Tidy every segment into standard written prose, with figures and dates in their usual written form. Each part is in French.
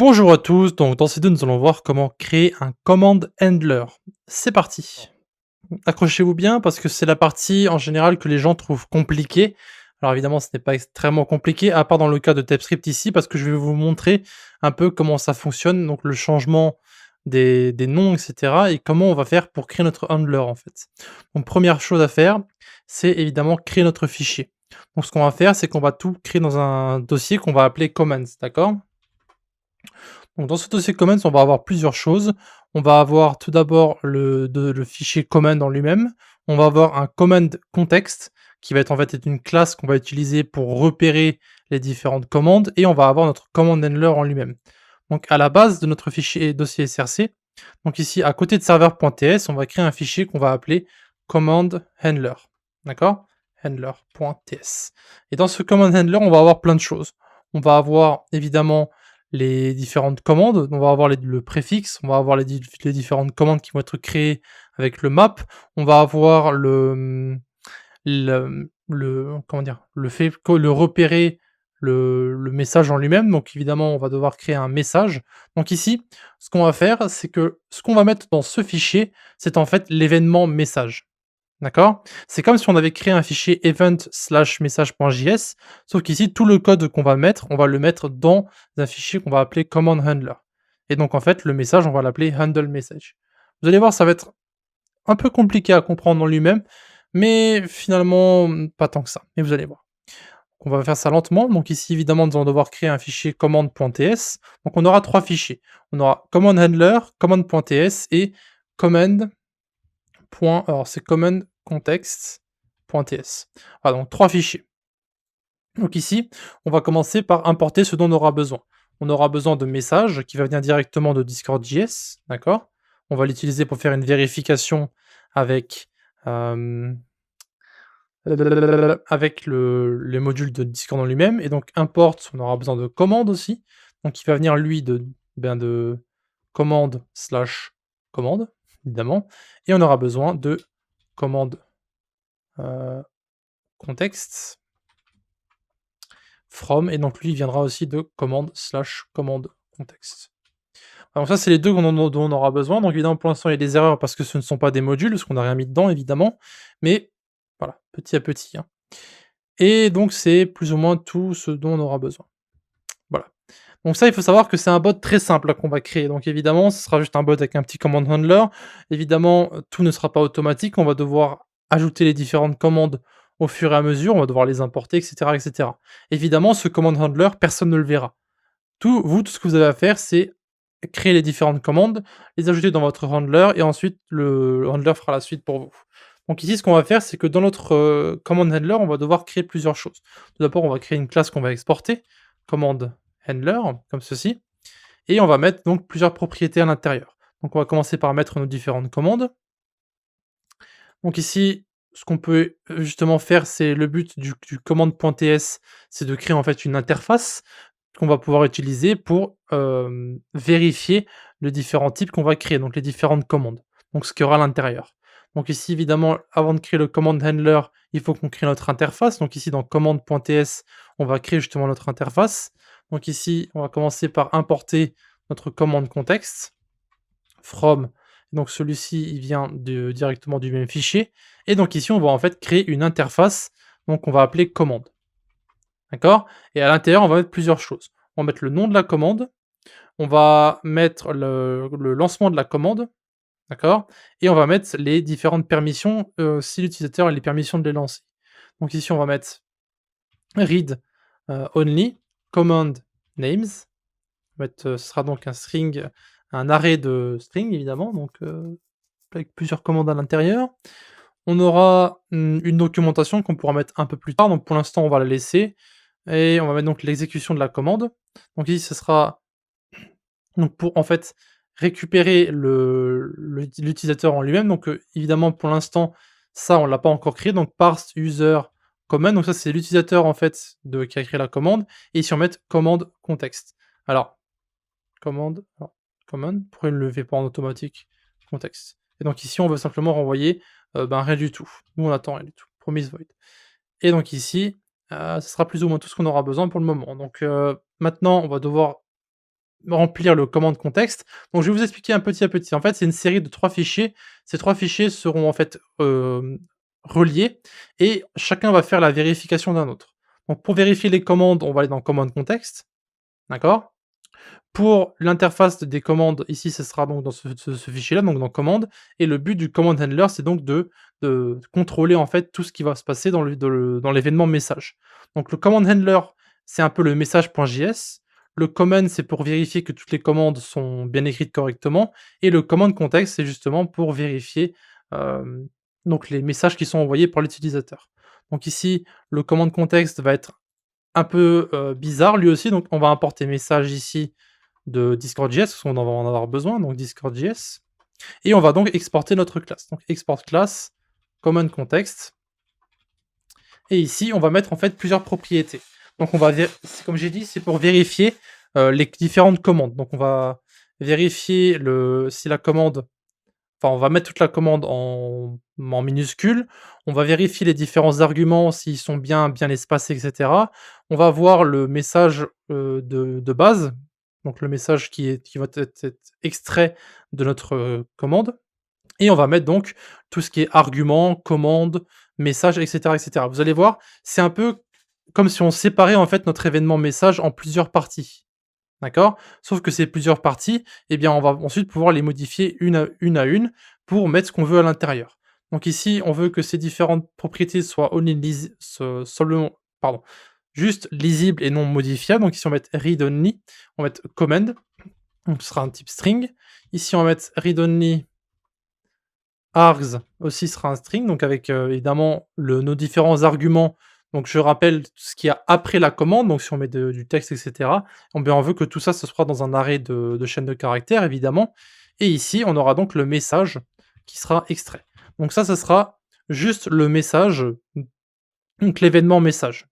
Bonjour à tous, donc dans ces deux, nous allons voir comment créer un command handler. C'est parti. Accrochez-vous bien parce que c'est la partie en général que les gens trouvent compliquée. Alors évidemment, ce n'est pas extrêmement compliqué, à part dans le cas de TypeScript ici, parce que je vais vous montrer un peu comment ça fonctionne, donc le changement des noms, etc. et comment on va faire pour créer notre handler en fait. Donc première chose à faire, c'est évidemment créer notre fichier. Donc ce qu'on va faire, c'est qu'on va tout créer dans un dossier qu'on va appeler commands, d'accord? Donc dans ce dossier commands, on va avoir plusieurs choses. On va avoir tout d'abord le fichier command en lui-même. On va avoir un command context qui va être en fait être une classe qu'on va utiliser pour repérer les différentes commandes et on va avoir notre command handler en lui-même. Donc à la base de notre fichier dossier src, donc ici à côté de server.ts, on va créer un fichier qu'on va appeler command handler. D'accord? Handler.ts. Et dans ce command handler, on va avoir plein de choses. On va avoir évidemment les différentes commandes, on va avoir le préfixe, on va avoir les différentes commandes qui vont être créées avec le map, on va avoir comment dire? Le fait que le repérer le message en lui-même, donc évidemment on va devoir créer un message. Donc ici, ce qu'on va faire, c'est que ce qu'on va mettre dans ce fichier, c'est en fait l'événement message. D'accord? C'est comme si on avait créé un fichier event/message.js, sauf qu'ici, tout le code qu'on va mettre, on va le mettre dans un fichier qu'on va appeler command handler. Et donc, en fait, le message, on va l'appeler handle message. Vous allez voir, ça va être un peu compliqué à comprendre en lui-même, mais finalement, pas tant que ça. Mais vous allez voir. On va faire ça lentement. Donc ici, évidemment, nous allons devoir créer un fichier command.ts. Donc on aura trois fichiers. On aura command handler, command.ts et command. Alors c'est command context.ts. Voilà, donc 3 fichiers. Donc ici, on va commencer par importer ce dont on aura besoin. On aura besoin de messages qui va venir directement de Discord.js, d'accord? On va l'utiliser pour faire une vérification avec, hem, avec les modules de Discord en lui-même et donc import, on aura besoin de commande aussi, donc il va venir lui de commande/commande, évidemment et on aura besoin de commande heu, context from et donc lui il viendra aussi de commande/commande context. Alors ça c'est les 2 dont on aura besoin, donc évidemment pour l'instant il y a des erreurs parce que ce ne sont pas des modules, parce qu'on n'a rien mis dedans évidemment, mais voilà, petit à petit, hein. Et donc c'est plus ou moins tout ce dont on aura besoin. Voilà. Donc ça, il faut savoir que c'est un bot très simple là qu'on va créer. Donc évidemment, ce sera juste un bot avec un petit command handler. Évidemment, tout ne sera pas automatique. On va devoir ajouter les différentes commandes au fur et à mesure. On va devoir les importer, etc., etc. Évidemment, ce command handler, personne ne le verra. Tout ce que vous avez à faire, c'est créer les différentes commandes, les ajouter dans votre handler et ensuite le handler fera la suite pour vous. Donc ici, ce qu'on va faire, c'est que dans notre command handler, on va devoir créer plusieurs choses. Tout d'abord, on va créer une classe qu'on va exporter, command handler, comme ceci, et on va mettre donc plusieurs propriétés à l'intérieur. Donc on va commencer par mettre nos différentes commandes. Donc ici, ce qu'on peut justement faire, c'est le but du command.ts, c'est de créer en fait une interface qu'on va pouvoir utiliser pour vérifier les différents types qu'on va créer, donc les différentes commandes, donc ce qu'il y aura à l'intérieur. Donc ici, évidemment, avant de créer le command handler, il faut qu'on crée notre interface. Donc ici, dans command.ts, on va créer justement notre interface. Donc ici, on va commencer par importer notre commande context from. Donc celui-ci, il vient directement du même fichier. Et donc ici, on va en fait créer une interface, donc on va appeler commande. D'accord? Et à l'intérieur, on va mettre plusieurs choses. On va mettre le nom de la commande, on va mettre le lancement de la commande, d'accord? Et on va mettre les différentes permissions, si l'utilisateur a les permissions de les lancer. Donc ici, on va mettre read, only, command names, ce sera donc un string, un array de string évidemment, donc avec plusieurs commandes à l'intérieur. On aura, une documentation qu'on pourra mettre un peu plus tard, donc pour l'instant, on va la laisser et on va mettre donc l'exécution de la commande. Donc ici, ce sera donc pour en fait récupérer l'utilisateur en lui-même, donc évidemment pour l'instant, ça on l'a pas encore créé, donc parse user command, donc ça c'est l'utilisateur en fait qui a créé la commande et ici on met commande context. Alors command, pourquoi il ne le fait pas en automatique? Context et donc ici on veut simplement renvoyer, ben rien du tout. Nous on attend rien du tout, promise void et donc ici, ce sera plus ou moins tout ce qu'on aura besoin pour le moment. Donc maintenant on va devoir remplir le commande contexte. Donc je vais vous expliquer un petit à petit. En fait, c'est une série de 3 fichiers. Ces 3 fichiers seront en fait, reliés et chacun va faire la vérification d'un autre. Donc pour vérifier les commandes, on va aller dans commande contexte, d'accord? Pour l'interface des commandes, ici, ce sera donc dans ce fichier-là, donc dans commande et le but du command handler, c'est donc de contrôler, en fait, tout ce qui va se passer dans l'événement message. Donc le command handler, c'est un peu le message.js. Le command, c'est pour vérifier que toutes les commandes sont bien écrites correctement et le command context, c'est justement pour vérifier, hem, donc les messages qui sont envoyés par l'utilisateur. Donc ici, le command context va être un peu, bizarre lui aussi, donc on va importer message ici de Discord.js, parce qu'on va en avoir besoin, donc Discord.js et on va donc exporter notre classe. Donc export class, common context et ici, on va mettre en fait plusieurs propriétés. Donc on va c'est comme j'ai dit, c'est pour vérifier, les différentes commandes. Donc on va vérifier si la commande enfin, on va mettre toute la commande en minuscules. On va vérifier les différents arguments, s'ils sont bien espacés et cetera. On va voir le message, de base, donc le message qui va être extrait de notre, commande et on va mettre donc tout ce qui est arguments, commandes, messages et cetera et cetera. Vous allez voir, c'est un peu comme si on séparait en fait notre événement message en plusieurs parties. D'accord? Sauf que ces plusieurs parties, eh bien, on va ensuite pouvoir les modifier une pour mettre ce qu'on veut à l'intérieur. Donc ici, on veut que ces différentes propriétés soient only seulement pardon, juste lisibles et non modifiables. Donc ici, on va mettre read only, on va mettre comment, donc ce sera un type string. Ici, on va mettre read only args aussi sera un string, donc avec, évidemment nos différents arguments. Donc je rappelle ce qu'il y a après la commande, donc si on met du texte et cetera, on veut que tout ça, ce soit dans un arrêt de chaîne de caractères évidemment et ici, on aura donc le message qui sera extrait. Donc ça, ce sera juste le message, donc l'événement message,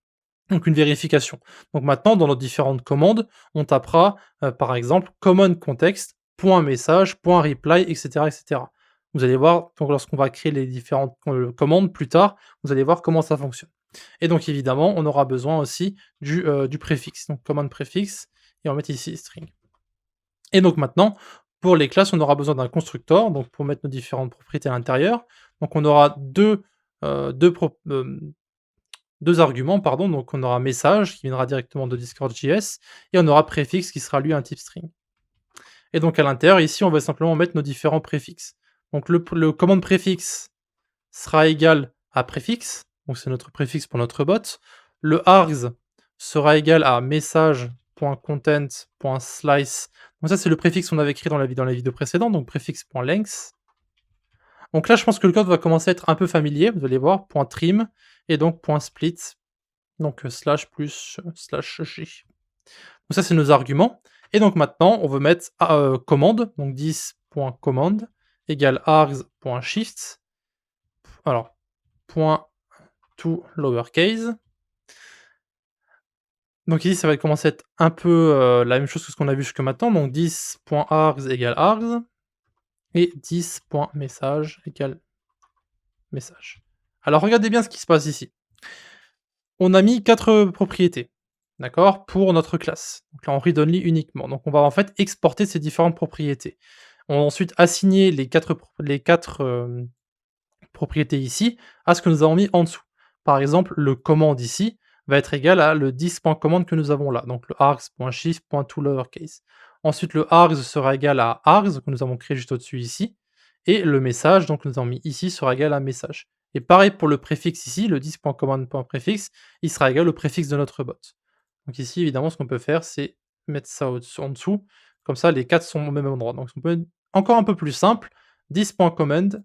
donc une vérification. Donc maintenant, dans nos différentes commandes, on tapera, par exemple, common context, point message, point reply et cetera et cetera. Vous allez voir, donc lorsqu'on va créer les différentes, commandes plus tard, vous allez voir comment ça fonctionne. Et donc évidemment, on aura besoin aussi du préfixe, donc command préfixe et on va mettre ici string. Et donc maintenant, pour les classes, on aura besoin d'un constructeur, donc pour mettre nos différentes propriétés à l'intérieur. Donc on aura 2 arguments, pardon, donc on aura message qui viendra directement de Discord.js et on aura préfixe qui sera lui un type string. Et donc à l'intérieur, ici, on va simplement mettre nos différents préfixes. Donc le commande préfixe sera égal à préfixe, donc c'est notre préfixe pour notre bot. Le args sera égal à message.content.slice. Donc ça, c'est le préfixe qu'on avait écrit dans la vidéo précédente, donc préfixe.length. Donc là, je pense que le code va commencer à être un peu familier, vous allez voir, .trim et donc .split, donc slash plus slash j. Donc ça, c'est nos arguments et donc maintenant, on veut mettre commande, donc 10.command égale args.shift, alors point to lowercase. Donc ici, ça va commencer à être un peu, la même chose que ce qu'on a vu jusque maintenant, donc 10.args égale args et 10.message égale message. Alors regardez bien ce qui se passe ici. On a mis 4 propriétés, d'accord? Pour notre classe. Donc là, en read only uniquement. Donc on va en fait exporter ces différentes propriétés. On va ensuite assigner les 4 propriétés ici à ce que nous avons mis en dessous. Par exemple, le command ici va être égal à le 10.command que nous avons là, donc le args.shift.toLowercase. Ensuite, le args sera égal à args que nous avons créé juste au-dessus ici, et le message, donc que nous avons mis ici, sera égal à message. Et pareil pour le préfixe ici, le 10.command.préfixe, il sera égal au préfixe de notre bot. Donc ici, évidemment, ce qu'on peut faire, c'est mettre ça en dessous, comme ça les 4 sont au même endroit. Donc on peut encore un peu plus simple, 10.command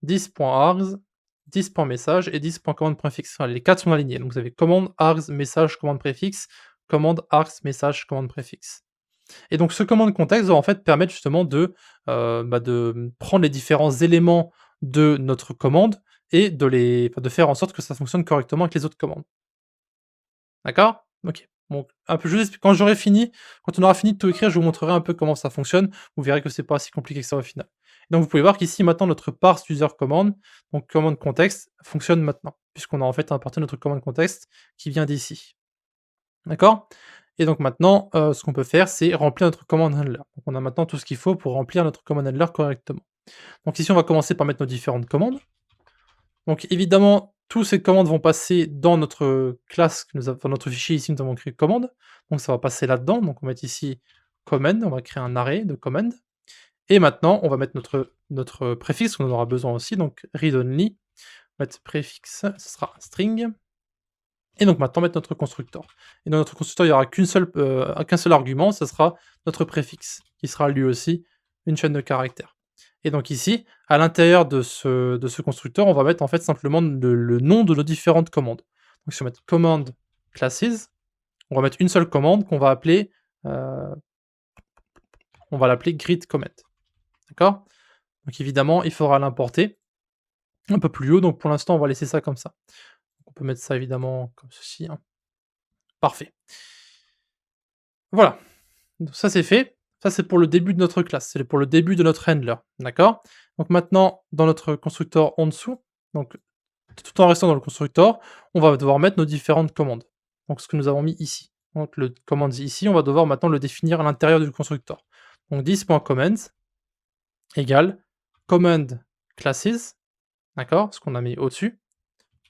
10.args, 10.message et 10.commande.préfixe. Enfin, les 4 sont alignés. Donc vous avez commande, args, message, commande préfixe, commande, args, message, commande préfixe. Et donc ce commande contexte va en fait permettre justement de prendre les différents éléments de notre commande et de faire en sorte que ça fonctionne correctement avec les autres commandes. D'accord? OK. Donc un peu juste quand on aura fini de tout écrire, je vous montrerai un peu comment ça fonctionne. Vous verrez que c'est pas si compliqué que ça au final. Donc vous pouvez voir qu'ici maintenant notre parse user command, donc commande contexte, fonctionne maintenant, puisqu'on a en fait importé notre commande contexte qui vient d'ici. D'accord? Et donc maintenant, ce qu'on peut faire, c'est remplir notre command handler. Donc on a maintenant tout ce qu'il faut pour remplir notre command handler correctement. Donc ici, on va commencer par mettre nos différentes commandes. Donc évidemment, toutes ces commandes vont passer dans notre classe, dans notre fichier ici, nous avons créé commande. Donc ça va passer là-dedans. Donc on va mettre ici command, on va créer un array de command. Et maintenant, on va mettre notre préfixe qu'on en aura besoin aussi. Donc read only, on va mettre préfixe, ce sera un string. Et donc maintenant, mettre notre constructeur. Et dans notre constructeur, il n'y aura qu'un seul argument, ce sera notre préfixe, qui sera lui aussi une chaîne de caractères. Et donc ici, à l'intérieur de ce constructeur, on va mettre en fait simplement le nom de nos différentes commandes. Donc si on met command classes, on va mettre une seule commande qu'on va appeler, on va l'appeler grid comment. D'accord? Donc évidemment, il faudra l'importer un peu plus haut, donc pour l'instant, on va laisser ça comme ça. On peut mettre ça évidemment comme ceci, hein. Parfait. Voilà, donc ça c'est fait. Ça c'est pour le début de notre classe, c'est pour le début de notre handler, d'accord? Donc maintenant, dans notre constructeur en dessous, donc tout en restant dans le constructeur, on va devoir mettre nos différentes commandes. Donc ce que nous avons mis ici. Donc le command ici, on va devoir maintenant le définir à l'intérieur du constructeur. Donc this.commands égale command classes, d'accord? Ce qu'on a mis au-dessus.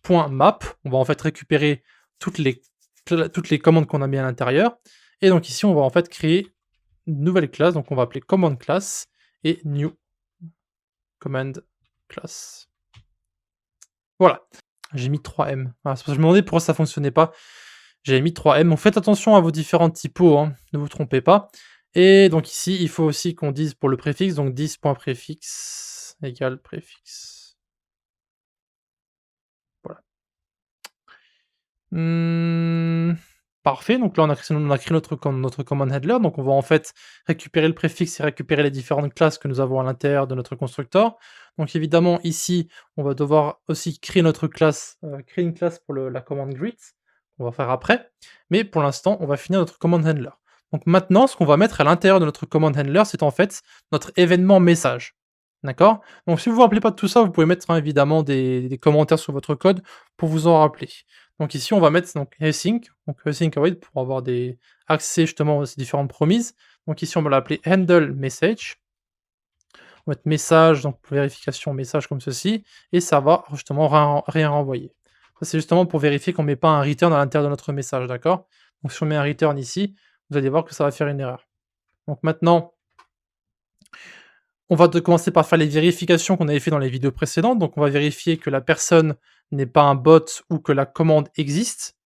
.map, on va en fait récupérer toutes les commandes qu'on a mis à l'intérieur. Et donc ici, on va en fait créer une nouvelle classe, donc on va appeler command class et new command class. Voilà. J'ai mis 3M. Voilà, c'est parce que je me demandais pourquoi ça fonctionnait pas. J'avais mis 3M. Donc faites attention à vos différents typos, hein, ne vous trompez pas. Et donc ici, il faut aussi qu'on dise pour le préfixe, donc 10.préfixe égale préfixe. Voilà. Parfait, donc là on a créé notre command handler, donc on va en fait récupérer le préfixe et récupérer les différentes classes que nous avons à l'intérieur de notre constructeur. Donc évidemment ici, on va devoir aussi créer notre classe, créer une classe pour la command greet, on va faire après, mais pour l'instant on va finir notre command handler. Donc maintenant, ce qu'on va mettre à l'intérieur de notre command handler, c'est en fait notre événement message. D'accord? Donc si vous vous rappelez pas de tout ça, vous pouvez mettre, hein, évidemment des commentaires sur votre code pour vous en rappeler. Donc ici, on va mettre donc async, donc async await pour avoir des accès justement à ces différentes promises. Donc ici, on va l'appeler handle message. On va mettre message, donc vérification message comme ceci, et ça va justement rien renvoyer. Ça, c'est justement pour vérifier qu'on ne met pas un return à l'intérieur de notre message, d'accord? Donc si on met un return ici, vous allez voir que ça va faire une erreur. Donc maintenant, on va commencer par faire les vérifications qu'on avait fait dans les vidéos précédentes. Donc on va vérifier que la personne n'est pas un bot ou que la commande existe.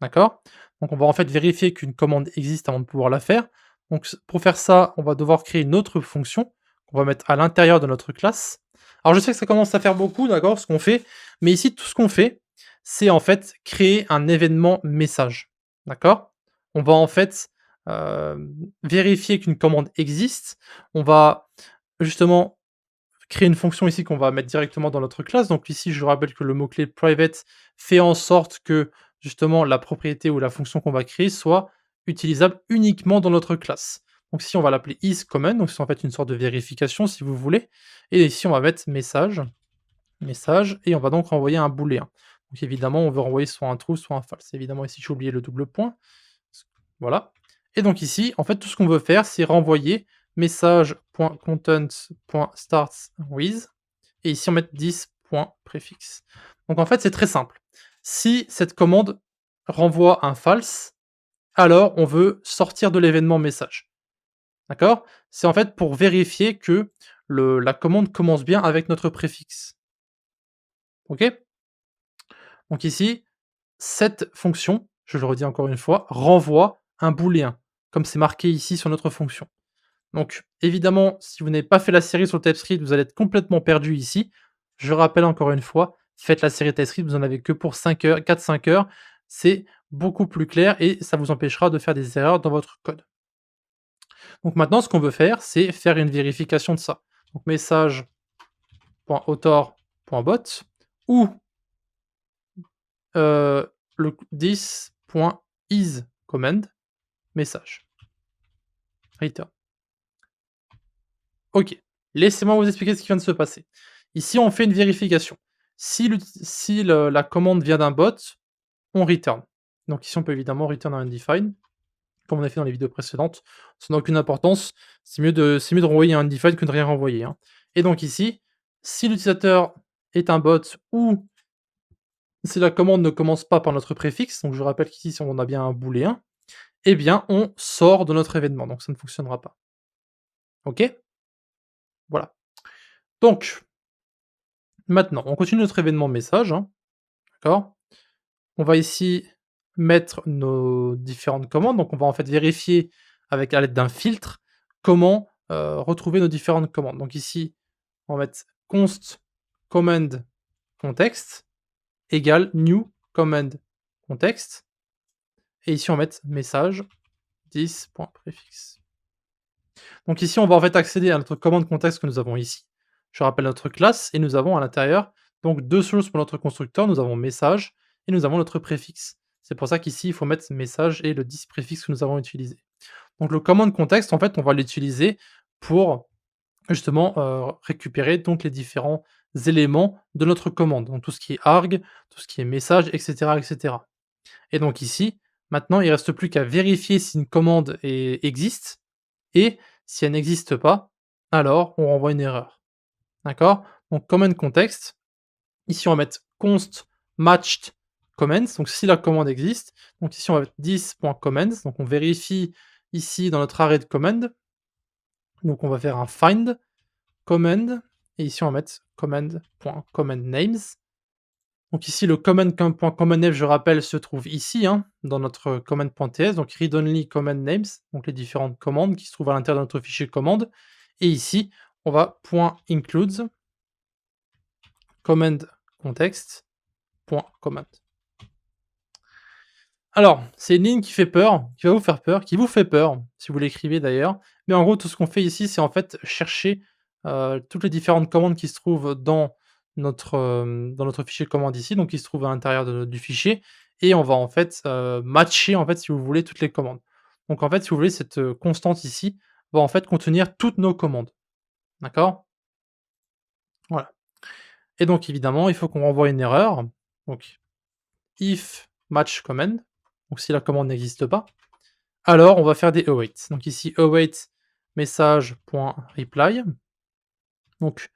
D'accord? Donc on va en fait vérifier qu'une commande existe avant de pouvoir la faire. Donc pour faire ça, on va devoir créer une autre fonction qu'on va mettre à l'intérieur de notre classe. Alors je sais que ça commence à faire beaucoup, d'accord, ce qu'on fait, mais ici tout ce qu'on fait, c'est en fait créer un événement message. D'accord? On va en fait vérifier qu'une commande existe. On va justement créer une fonction ici qu'on va mettre directement dans notre classe. Donc ici, je rappelle que le mot-clé private fait en sorte que justement la propriété ou la fonction qu'on va créer soit utilisable uniquement dans notre classe. Donc ici, on va l'appeler isCommand, donc c'est en fait une sorte de vérification si vous voulez. Et ici, on va mettre message, et on va donc renvoyer un booléen. Donc évidemment, on veut renvoyer soit un true, soit un false. Évidemment, ici, j'ai oublié le double point. Voilà. Et donc ici, en fait, tout ce qu'on veut faire, c'est renvoyer message.content.starts.with et ici on met 10.préfixe. Donc en fait, c'est très simple. Si cette commande renvoie un false, alors on veut sortir de l'événement message. D'accord? C'est en fait pour vérifier que la commande commence bien avec notre préfixe. OK? Donc ici, cette fonction, je le redis encore une fois, renvoie un booléen, comme c'est marqué ici sur notre fonction. Donc évidemment, si vous n'avez pas fait la série sur le TypeScript, vous allez être complètement perdu ici. Je rappelle encore une fois, faites la série TypeScript, vous en avez que pour 5 heures, 4-5 heures. C'est beaucoup plus clair et ça vous empêchera de faire des erreurs dans votre code. Donc maintenant, ce qu'on veut faire, c'est faire une vérification de ça. Donc message.author.bot ou le this.isCommand message. Return. OK. Laissez-moi vous expliquer ce qui vient de se passer. Ici, on fait une vérification. Si la commande vient d'un bot, on return. Donc ici, on peut évidemment return un undefined. comme on a fait dans les vidéos précédentes. Ça n'a aucune importance, c'est mieux de renvoyer un undefined que de rien renvoyer, hein. Et donc ici, si l'utilisateur est un bot ou si la commande ne commence pas par notre préfixe, donc je rappelle qu'ici si on a bien un booléen, eh bien on sort de notre événement, donc ça ne fonctionnera pas. OK? Voilà. Donc, maintenant, on continue notre événement message, hein, d'accord? On va ici mettre nos différentes commandes, donc on va en fait vérifier avec à l'aide d'un filtre comment, retrouver nos différentes commandes. Donc ici, on va mettre const command context égale new command context et ici on va mettre message 10.prefix. Donc ici, on va en fait accéder à notre commande contexte que nous avons ici. Je rappelle notre classe et nous avons à l'intérieur donc 2 choses pour notre constructeur. Nous avons message et nous avons notre préfixe. C'est pour ça qu'ici, il faut mettre message et le 10 préfixe que nous avons utilisé. Donc le commande contexte, en fait, on va l'utiliser pour justement, récupérer donc les différents éléments de notre commande. Donc tout ce qui est arg, tout ce qui est message et cetera et cetera. Et donc ici, maintenant, il ne reste plus qu'à vérifier si une commande existe et si elle n'existe pas, alors on renvoie une erreur. D'accord? Donc command context, ici on va mettre const matched comments, donc si la commande existe. Donc ici on va mettre 10.comments, donc on vérifie ici dans notre arrêt de command. Donc on va faire un find command et ici on va mettre command.command_names. Donc ici le command.command_name, je rappelle, se trouve ici, hein, dans notre command.ts, donc read only command names, donc les différentes commandes qui se trouvent à l'intérieur de notre fichier commande. Et ici, on va .includes command context.command. Alors, c'est une ligne qui fait peur, qui va vous faire peur, qui vous fait peur, si vous l'écrivez d'ailleurs. Mais en gros, tout ce qu'on fait ici, c'est en fait chercher toutes les différentes commandes qui se trouvent dans notre fichier commande ici, donc qui se trouvent à l'intérieur du fichier. Et on va en fait matcher, en fait, si vous voulez, toutes les commandes. Donc en fait, si vous voulez, cette constante ici va en fait contenir toutes nos commandes. D'accord? Voilà. Et donc évidemment, il faut qu'on renvoie une erreur. Donc if match command, donc si la commande n'existe pas, alors on va faire des await. Donc ici await message.reply. Donc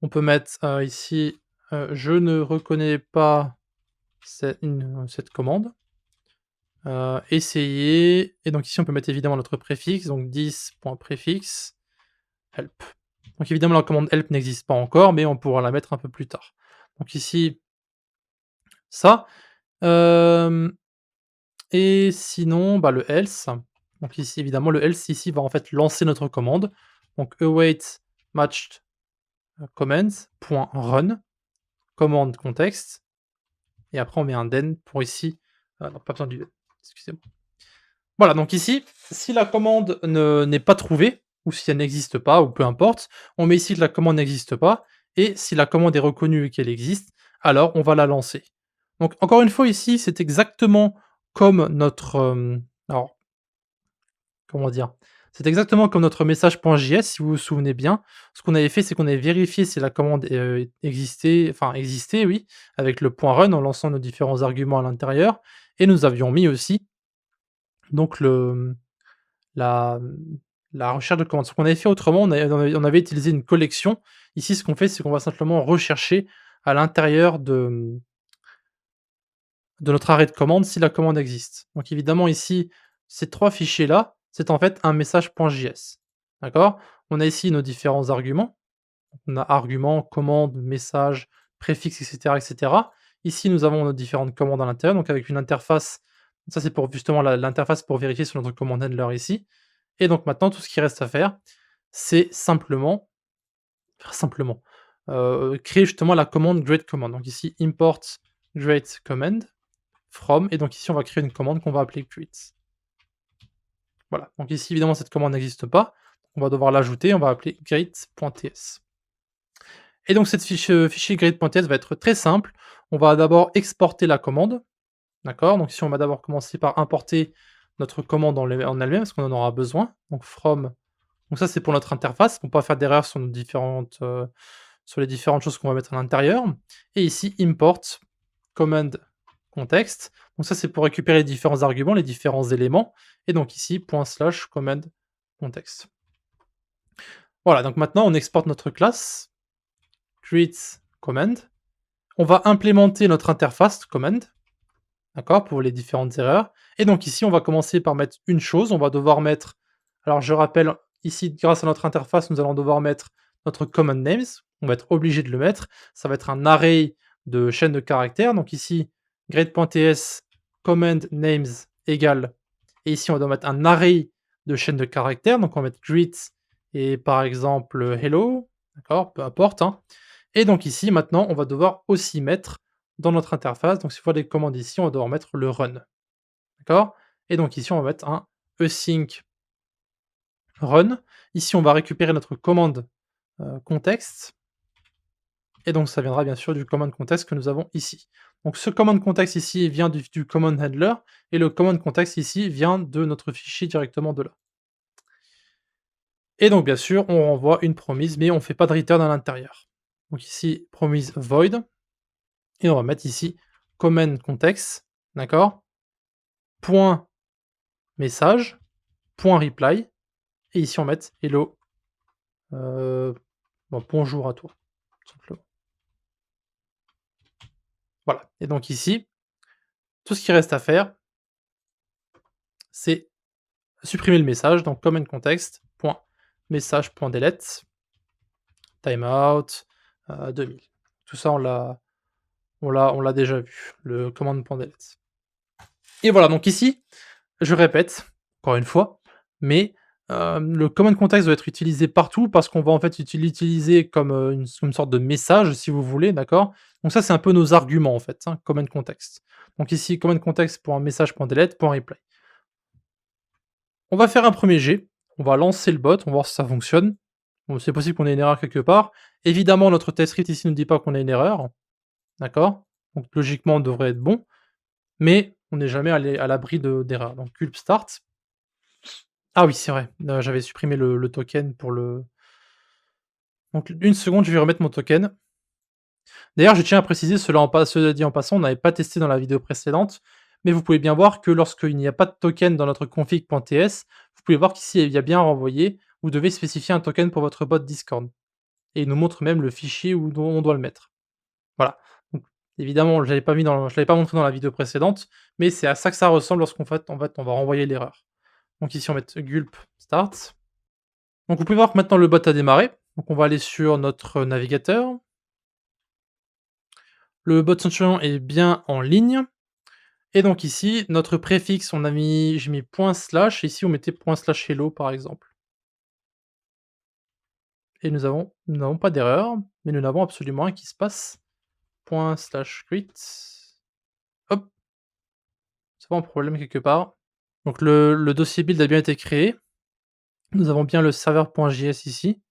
on peut mettre ici je ne reconnais pas cette commande. Essayer, et donc ici on peut mettre évidemment notre préfixe, donc 10.prefix help. Donc évidemment la commande help n'existe pas encore, mais on pourra la mettre un peu plus tard. Donc ici ça. Hem Et sinon, bah, le else, donc ici évidemment le else ici va en fait lancer notre commande. Donc await matched commands.run, commande contexte, et après on met un den pour ici, non pas besoin du den, excusez-moi. Voilà, donc ici, si la commande n'est pas trouvée, ou si elle n'existe pas, ou peu importe, on met ici que la commande n'existe pas, et si la commande est reconnue et qu'elle existe, alors on va la lancer. Donc encore une fois ici, c'est exactement comme notre, alors comment dire? C'est exactement comme notre message.js, si vous vous souvenez bien. Ce qu'on avait fait, c'est qu'on avait vérifié si la commande, existait, oui, avec le .run en lançant nos différents arguments à l'intérieur, et nous avions mis aussi donc la, la recherche de commandes. Ce qu'on avait fait autrement, on avait utilisé une collection. Ici, ce qu'on fait, c'est qu'on va simplement rechercher à l'intérieur de notre arrêt de commande si la commande existe. Donc évidemment ici, ces 3 fichiers-là, c'est en fait un message.js. D'accord? On a ici nos différents arguments. On a argument, commande, message, préfixe, et cetera, et cetera. Ici, nous avons nos différentes commandes à l'intérieur, donc avec une interface. Ça, c'est pour justement l'interface pour vérifier sur notre command handler ici. Et donc maintenant, tout ce qui reste à faire, c'est créer justement la commande great command. Donc ici, import great command from, et donc ici, on va créer une commande qu'on va appeler greet. Voilà, donc ici, évidemment, cette commande n'existe pas. On va devoir l'ajouter, on va appeler greet.ts. Et donc cette fichier greet.ts va être très simple. On va d'abord exporter la commande, d'accord? Donc ici, on va d'abord commencer par importer notre commande en elle-même, parce qu'on en aura besoin. Donc from, donc ça, c'est pour notre interface, pour pas faire d'erreur sur sur les différentes choses qu'on va mettre à l'intérieur. Et ici, import command contexte. Donc ça, c'est pour récupérer les différents arguments, les différents éléments. Et donc ici, point slash command context. Voilà, donc maintenant on exporte notre classe, create command. On va implémenter notre interface command, d'accord, pour les différentes erreurs. Et donc ici, on va commencer par mettre une chose. On va devoir mettre, alors je rappelle, ici, grâce à notre interface, nous allons devoir mettre notre command names. On va être obligé de le mettre. Ça va être un array de chaînes de caractères. Donc ici, grade.ts command names égale. Et ici, on doit mettre un array de chaînes de caractères. Donc on va mettre greet et par exemple hello. D'accord, peu importe, hein. Et donc ici, maintenant, on va devoir aussi mettre dans notre interface, donc si on voit les commandes ici, on va devoir mettre le run. D'accord? Et donc ici, on va mettre un async run. Ici, on va récupérer notre commande contexte. Et donc ça viendra bien sûr du command context que nous avons ici. Donc ce command context ici vient du command handler, et le command context ici vient de notre fichier directement de là. Et donc bien sûr, on renvoie une promise, mais on ne fait pas de return à l'intérieur. Donc ici, promise void, et on va mettre ici command context, d'accord? Point message, point reply, et ici on met hello, bon, bonjour à toi, tout simplement. Voilà, et donc ici, tout ce qui reste à faire, c'est supprimer le message, donc command context, point message, point delete, timeout, 2000. Tout ça, on l'a déjà vu, le command.delete. Et voilà, donc ici, je répète, encore une fois, mais le command context doit être utilisé partout parce qu'on va en fait l'utiliser comme, une sorte de message si vous voulez, d'accord? Donc ça, c'est un peu nos arguments en fait, hein, command context. Donc ici, command context.message.delete.reply. On va faire un premier jet, on va lancer le bot, on va voir si ça fonctionne. Bon, c'est possible qu'on ait une erreur quelque part. Évidemment, notre test script ici ne dit pas qu'on a une erreur, d'accord? Donc logiquement, on devrait être bon, mais on n'est jamais à l'abri d'erreurs. Donc gulp start. Ah oui, c'est vrai, j'avais supprimé le token pour le donc une seconde, je vais remettre mon token. D'ailleurs, je tiens à préciser, cela dit en passant, on n'avait pas testé dans la vidéo précédente, mais vous pouvez bien voir que lorsqu'il n'y a pas de token dans notre config.ts, vous pouvez voir qu'ici, il y a bien renvoyé, vous devez spécifier un token pour votre bot Discord. Et il nous montre même le fichier où on doit le mettre. Voilà. Donc évidemment, je l'avais pas montré dans la vidéo précédente, mais c'est à ça que ça ressemble lorsqu'on fait on va renvoyer l'erreur. Donc ici, on va mettre gulp start. Donc vous pouvez voir que maintenant le bot a démarré. Donc on va aller sur notre navigateur. Le bot Centurion est bien en ligne. Et donc ici, notre préfixe, j'ai mis point slash, ici on mettait point slash hello par exemple. Et nous n'avons pas d'erreur, mais nous n'avons absolument rien qui se passe. Point slash greet. Hop, c'est pas un problème quelque part. Donc le dossier build a bien été créé. Nous avons bien le serveur.js ici.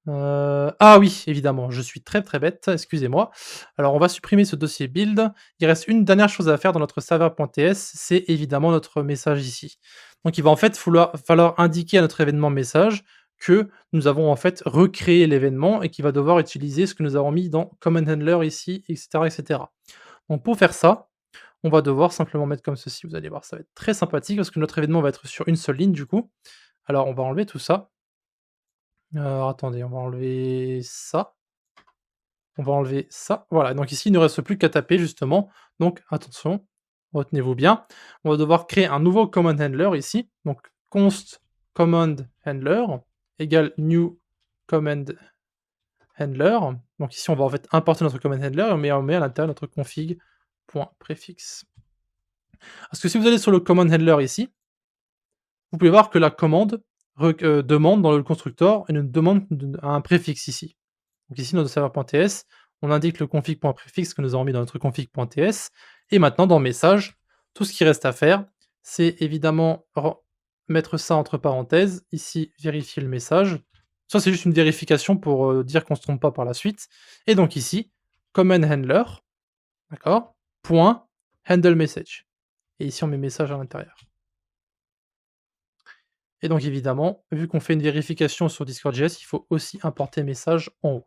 Ah oui, évidemment, je suis très, très bête, excusez-moi. Alors on va supprimer ce dossier build. Il reste une dernière chose à faire dans notre serveur.ts, c'est évidemment notre message ici. Donc il va en fait falloir indiquer à notre événement message que nous avons en fait recréé l'événement et qu'il va devoir utiliser ce que nous avons mis dans command handler ici, etc., etc. Donc pour faire ça, on va devoir simplement mettre comme ceci, vous allez voir, ça va être très sympathique parce que notre événement va être sur une seule ligne du coup. Alors on va enlever tout ça. Alors attendez, on va enlever ça. On va enlever ça. Voilà, donc ici, il ne reste plus qu'à taper justement. Donc attention, retenez-vous bien. On va devoir créer un nouveau command handler ici. Donc const command handler égale new command handler. Donc ici, on va en fait importer notre command handler et on met à l'intérieur notre config.prefix. Parce que si vous allez sur le command handler ici, vous pouvez voir que la commande demande dans le constructeur une demande un préfixe ici. Donc ici, notre serveur.ts, on indique le config.prefix que nous avons mis dans notre config.ts. Et maintenant, dans message, tout ce qui reste à faire, c'est évidemment mettre ça entre parenthèses. Ici, vérifier le message. Ça, c'est juste une vérification pour dire qu'on ne se trompe pas par la suite. Et donc ici, command handler, d'accord, point handle message. Et ici, on met message à l'intérieur. Et donc évidemment, vu qu'on fait une vérification sur Discord.js, il faut aussi importer message en haut.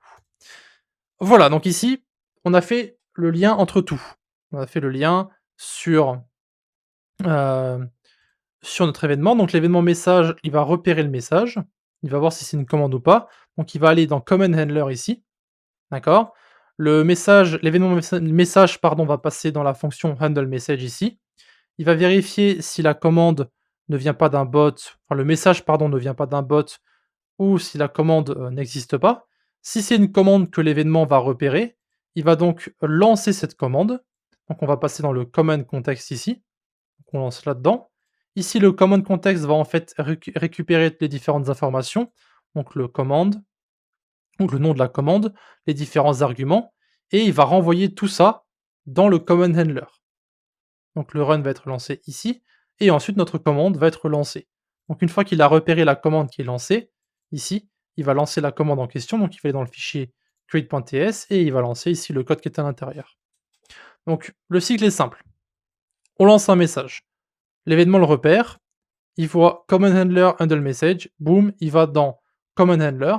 Voilà, donc ici, on a fait le lien entre tout. on a fait le lien sur, heu, sur notre événement. Donc l'événement message, il va repérer le message, il va voir si c'est une commande ou pas. Donc il va aller dans command handler ici, d'accord? Le message l'événement message pardon, va passer dans la fonction handle message ici. Il va vérifier si la commande ne vient pas d'un bot, enfin le message pardon, ne vient pas d'un bot ou si la commande, n'existe pas. Si c'est une commande que l'événement va repérer, il va donc lancer cette commande. Donc on va passer dans le command context ici, donc on lance là-dedans. Ici, le command context va en fait récupérer les différentes informations, donc le commande, donc le nom de la commande, les différents arguments et il va renvoyer tout ça dans le command handler. Donc le run va être lancé ici et ensuite notre commande va être lancée. Donc une fois qu'il a repéré la commande qui est lancée, ici, il va lancer la commande en question, donc il va aller dans le fichier create.ts et il va lancer ici le code qui est à l'intérieur. Donc le cycle est simple. On lance un message, l'événement le repère, il voit command handler handle message, boum, il va dans command handler,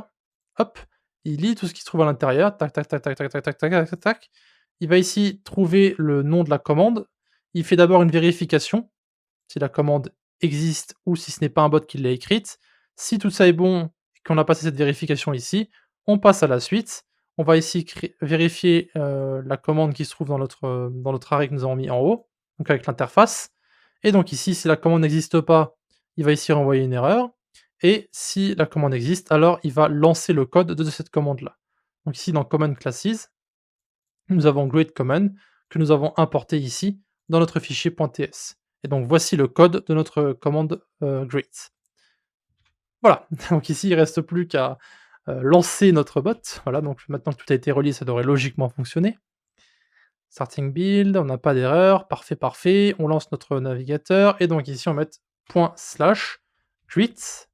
hop, il lit tout ce qui se trouve à l'intérieur, tac tac tac tac tac tac tac tac tac tac tac. Il va ici trouver le nom de la commande. Il fait d'abord une vérification, si la commande existe ou si ce n'est pas un bot qui l'a écrite. Si tout ça est bon et qu'on a passé cette vérification ici, on passe à la suite. On va ici vérifier la commande qui se trouve dans notre arrêt que nous avons mis en haut, donc avec l'interface. Et donc ici, si la commande n'existe pas, il va ici renvoyer une erreur. Et si la commande existe, alors il va lancer le code de cette commande-là. Donc ici, dans Command Classes, nous avons Great Command que nous avons importé ici dans notre fichier .ts. Et donc voici le code de notre commande great. Voilà, donc ici il ne reste plus qu'à lancer notre bot. Voilà, donc maintenant que tout a été relié, ça devrait logiquement fonctionner. Starting build, on n'a pas d'erreur, parfait, parfait. On lance notre navigateur et donc ici on va mettre ./greet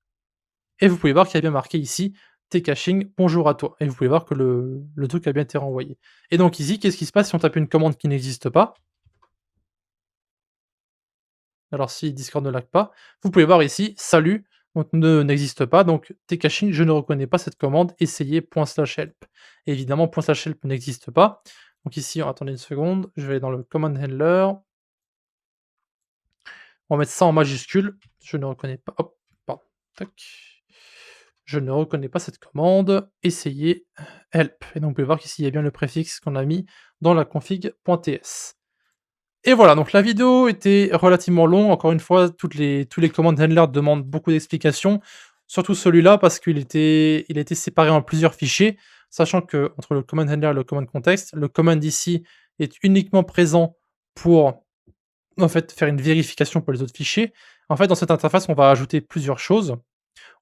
et vous pouvez voir qu'il y a bien marqué ici tcaching, bonjour à toi. Et vous pouvez voir que le truc a bien été renvoyé. Et donc ici, qu'est-ce qui se passe si on tape une commande qui n'existe pas? Alors si Discord ne lag pas, vous pouvez voir ici salut, donc n'existe pas, donc tcaching, je ne reconnais pas cette commande, essayez /help. Et évidemment /help n'existe pas. Donc ici, attendez une seconde, je vais aller dans le command handler. On va mettre ça en majuscule, je ne reconnais pas, hop, pardon, tac. Je ne reconnais pas cette commande, essayez help. Et donc vous pouvez voir qu'ici il y a bien le préfixe qu'on a mis dans la config.ts. Et voilà, donc la vidéo était relativement longue. Encore une fois, tous les command handlers demandent beaucoup d'explications, surtout celui-là parce il a été séparé en plusieurs fichiers, sachant que entre le command handler et le command context, le command ici est uniquement présent pour, en fait, faire une vérification pour les autres fichiers. En fait, dans cette interface, on va ajouter plusieurs choses.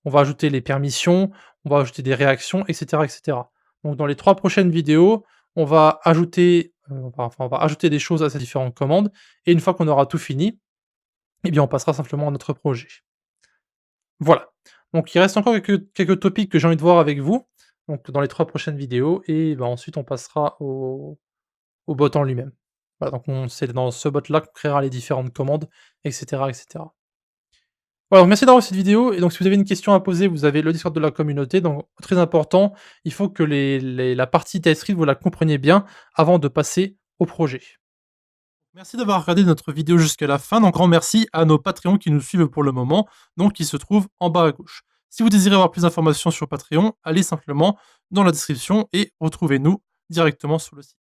On va ajouter les permissions, on va ajouter des réactions, et cetera, et cetera. Donc dans les 3 prochaines vidéos, on va ajouter, on va ajouter des choses à ces différentes commandes et une fois qu'on aura tout fini, eh bien, on passera simplement à notre projet. Voilà. Donc il reste encore quelques topics que j'ai envie de voir avec vous, donc dans les 3 prochaines vidéos et bah, ensuite on passera au bot en lui-même. Voilà, donc c'est dans ce bot-là qu'on créera les différentes commandes, et cetera, et cetera. Voilà, donc merci d'avoir vu cette vidéo et donc si vous avez une question à poser, vous avez le Discord de la communauté, donc très important, il faut que la partie TypeScript, vous la compreniez bien avant de passer au projet. Merci d'avoir regardé notre vidéo jusqu'à la fin, donc grand merci à nos Patreons qui nous suivent pour le moment, donc qui se trouvent en bas à gauche. Si vous désirez avoir plus d'informations sur Patreon, allez simplement dans la description et retrouvez-nous directement sur le site.